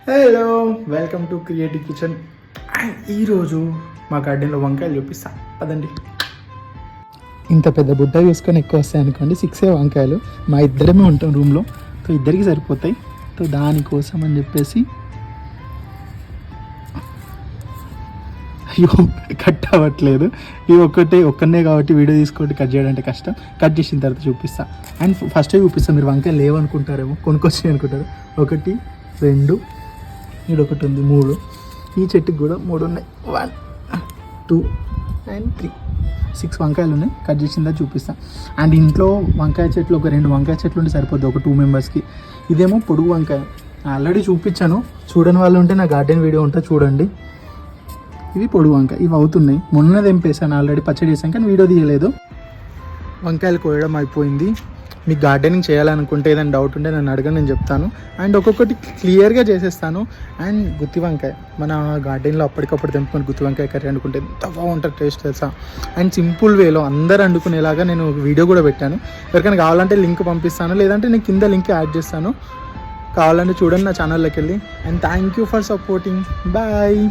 Hello, welcome to creative kitchen. And ఈరోజు మా గార్డెన్లో వంకాయలు చూపిస్తా పదండి. ఇంత పెద్ద బుట్ట తీసుకొని ఎక్కువ వస్తాయి అనుకోండి, 6 వంకాయలు. మా ఇద్దరమే ఉంటాం రూమ్లో, సో ఇద్దరికి సరిపోతాయి. సో దానికోసం అని చెప్పేసి అయ్యో కట్ అవ్వట్లేదు. ఇవి ఒక్కనే కాబట్టి వీడియో తీసుకుంటే కట్ చేయడం అంటే కష్టం. కట్ చేసిన తర్వాత చూపిస్తా. అండ్ ఫస్టే చూపిస్తాను, మీరు వంకాయలు లేవనుకుంటారేమో, కొనుక్కొచ్చి అనుకుంటారు. 1 2 ఇక్కడ ఒకటి ఉంది, 3. ఈ చెట్టుకి కూడా 3 ఉన్నాయి. 1 2 and 3 6 వంకాయలు ఉన్నాయి. కట్ చేసిందా చూపిస్తాను. అండ్ ఇంట్లో వంకాయ చెట్లు ఒక 2 వంకాయ చెట్లు ఉంటే సరిపోద్ది ఒక 2 మెంబర్స్కి. ఇదేమో పొడుగు వంకాయ, ఆల్రెడీ చూపించాను. చూడని వాళ్ళు ఉంటే నా గార్డెన్ వీడియో ఉంటే చూడండి. ఇవి పొడుగు వంకాయ, ఇవి అవుతున్నాయి. మొన్న తెంపేసాను, ఆల్రెడీ పచ్చడి చేశాను, కానీ వీడియో తీయలేదు. వంకాయలు కోయడం అయిపోయింది. మీకు గార్డెనింగ్ చేయాలనుకుంటే ఏదైనా డౌట్ ఉంటే నన్ను అడగండి, నేను చెప్తాను. అండ్ ఒక్కొక్కటి క్లియర్గా చేసేస్తాను. అండ్ గుత్తి వంకాయ మన గార్డెన్లో అప్పటికప్పుడు తెంపుకొని గుత్తి వంకాయ కర్రీ అనుకుంటే ఎంత బాగుంటుంది టేస్ట్ తెలుసా. అండ్ సింపుల్ వేలో అందరూ వండుకునేలాగా నేను వీడియో కూడా పెట్టాను. ఎవరికైనా కావాలంటే లింక్ పంపిస్తాను, లేదంటే నేను కింద లింక్ యాడ్ చేస్తాను. కావాలంటే చూడండి నా ఛానల్లోకి వెళ్ళి. And thank you for supporting. Bye.